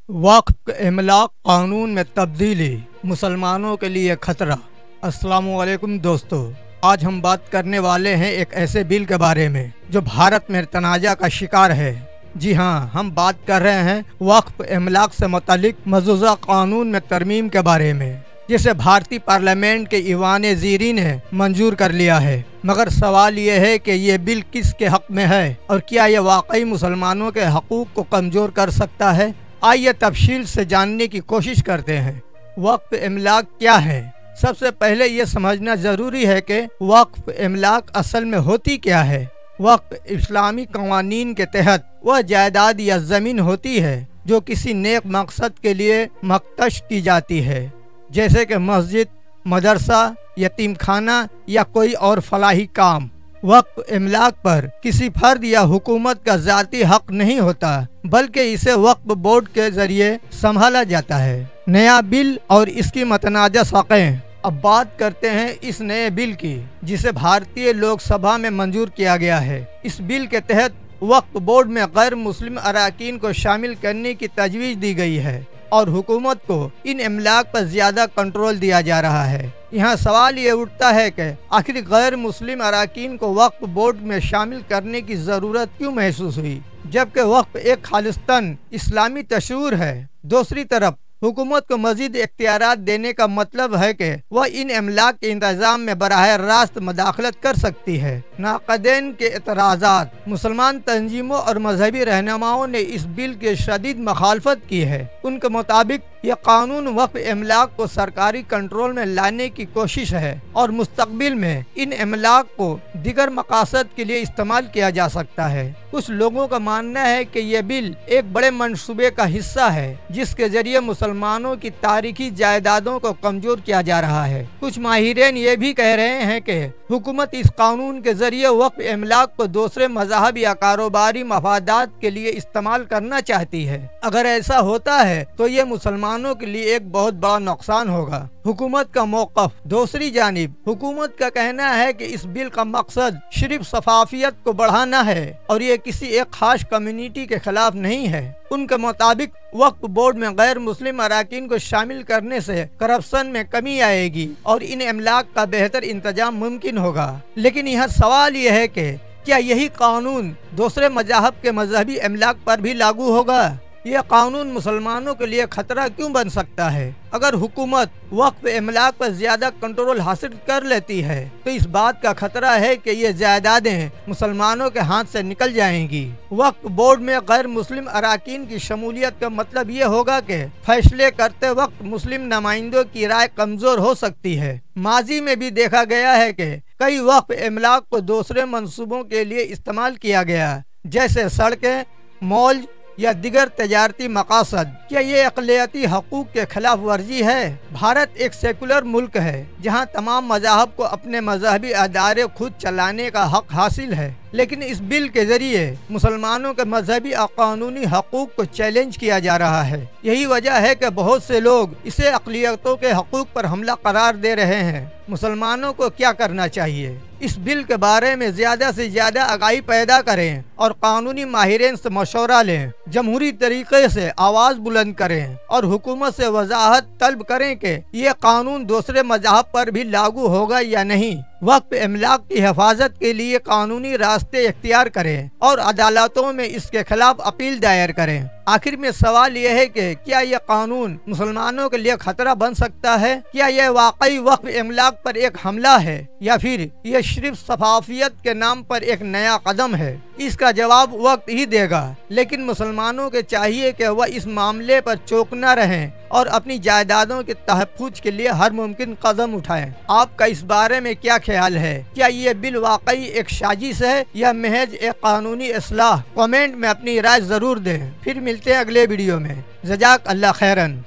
वक्फ इमलाक कानून में तब्दीली मुसलमानों के लिए खतरा। अस्सलामुअलैकुम दोस्तों, आज हम बात करने वाले हैं एक ऐसे बिल के बारे में जो भारत में तनाज़ा का शिकार है। जी हाँ, हम बात कर रहे हैं वक्फ इमलाक से मुतालिक मौजूदा कानून में तरमीम के बारे में, जिसे भारतीय पार्लियामेंट के ईवान ज़ीरी ने मंजूर कर लिया है। मगर सवाल ये है कि ये बिल किसके हक में है और क्या ये वाकई मुसलमानों के हकूक़ को कमज़ोर कर सकता है। आइए तफसील से जानने की कोशिश करते हैं। वक्फ इमलाक क्या है? सबसे पहले ये समझना ज़रूरी है कि वक्फ इमलाक असल में होती क्या है। वक्फ इस्लामी कवानीन के तहत वह जायदाद या ज़मीन होती है जो किसी नेक मकसद के लिए मख्तश की जाती है, जैसे कि मस्जिद, मदरसा, यतीम खाना या कोई और फलाही काम। वक्फ इमलाक पर किसी फर्द या हुकूमत का ज़ाती हक नहीं होता, बल्कि इसे वक्फ बोर्ड के जरिए संभाला जाता है। नया बिल और इसकी मतनाज़ा शक़ें। अब बात करते हैं इस नए बिल की, जिसे भारतीय लोकसभा में मंजूर किया गया है। इस बिल के तहत वक्फ बोर्ड में गैर मुस्लिम अराकीन को शामिल करने की तजवीज़ दी गई है और हुकूमत को इन इमलाक पर ज्यादा कंट्रोल दिया जा रहा है। यहाँ सवाल ये उठता है कि आखिर गैर मुस्लिम अराकीन को वक्फ बोर्ड में शामिल करने की ज़रूरत क्यों महसूस हुई, जबकि वक्फ एक खालिस्तान इस्लामी तशूर है। दूसरी तरफ हुकूमत को मजीद इख्तियारात देने का मतलब है कि वह इन इमलाक के इंतजाम में बराह रास्त मदाखलत कर सकती है। नाक़देन के एतराज़ात। मुसलमान तंजीमों और मजहबी रहनुमाओं ने इस बिल की शदीद मखालफत की है। उनके मुताबिक यह कानून वक्फ इमलाक को सरकारी कंट्रोल में लाने की कोशिश है और मुस्तकबिल में इन इमलाक को दिगर मकासद के लिए इस्तेमाल किया जा सकता है। कुछ लोगों का मानना है कि यह बिल एक बड़े मंसूबे का हिस्सा है, जिसके जरिए मुसलमानों की तारीखी जायदादों को कमजोर किया जा रहा है। कुछ माहिरीन ये भी कह रहे हैं कि हुकूमत इस कानून के जरिए वक्फ इमलाक को दूसरे मज़हब या कारोबारी मफादात के लिए इस्तेमाल करना चाहती है। अगर ऐसा होता है तो ये मुसलमानों के लिए एक बहुत बड़ा नुकसान होगा। हुकूमत का मौक़िफ़। दूसरी जानिब हुकूमत का कहना है कि इस बिल का मकसद सिर्फ शफाफियत को बढ़ाना है और ये किसी एक खास कम्युनिटी के खिलाफ नहीं है। उनके मुताबिक वक्फ बोर्ड में गैर मुस्लिम अराकीन को शामिल करने से करप्शन में कमी आएगी और इन इमलाक का बेहतर इंतजाम मुमकिन होगा। लेकिन यह सवाल यह है कि क्या यही कानून दूसरे मज़ाहब के मजहबी इमलाक पर भी लागू होगा? यह कानून मुसलमानों के लिए खतरा क्यों बन सकता है? अगर हुकूमत वक्फ इमलाक पर ज्यादा कंट्रोल हासिल कर लेती है तो इस बात का खतरा है कि ये जायदादें मुसलमानों के हाथ से निकल जाएंगी। वक्फ बोर्ड में गैर मुस्लिम अराकीन की शमूलियत का मतलब ये होगा कि फैसले करते वक्त मुस्लिम नुमाइंदों की राय कमजोर हो सकती है। माजी में भी देखा गया है कि कई वक्फ इमलाक को दूसरे मंसूबों के लिए इस्तेमाल किया गया, जैसे सड़कें, मॉल या दिगर तजारती मकासद। क्या ये अक़लियती हकूक़ के खिलाफ वर्जी है? भारत एक सेकुलर मुल्क है जहाँ तमाम मज़ाहब को अपने मजहबी अदारे खुद चलाने का हक हासिल है, लेकिन इस बिल के जरिए मुसलमानों के मजहबी और कानूनी हकूक़ को चैलेंज किया जा रहा है। यही वजह है कि बहुत से लोग इसे अक़लियतों के हकूक़ पर हमला करार दे रहे हैं। मुसलमानों को क्या करना चाहिए? इस बिल के बारे में ज़्यादा से ज़्यादा आगाही पैदा करें और कानूनी माहिरीन से मशवरा लें। जमहूरी तरीके से आवाज़ बुलंद करें और हुकूमत से वजाहत तलब करें कि ये कानून दूसरे मज़हब पर भी लागू होगा या नहीं। वक्फ इमलाक की हिफाजत के लिए कानूनी रास्ते इख्तियार करें और अदालतों में इसके खिलाफ अपील दायर करें। आखिर में सवाल यह है कि क्या यह कानून मुसलमानों के लिए खतरा बन सकता है? क्या यह वाकई वक्फ इमलाक पर एक हमला है या फिर यह सिर्फ शफाफियत के नाम पर एक नया कदम है? इसका जवाब वक्त ही देगा, लेकिन मुसलमानों के चाहिए कि वह इस मामले पर चौक न रहें और अपनी जायदादों के तहफ़्फ़ुज़ के लिए हर मुमकिन कदम उठाएं। आपका इस बारे में क्या ख्याल है? क्या ये बिल वाकई एक साजिश है या महज एक कानूनी इस्लाह? कमेंट में अपनी राय ज़रूर दें। फिर मिलते हैं अगले वीडियो में। जज़ाक अल्लाह खैरन।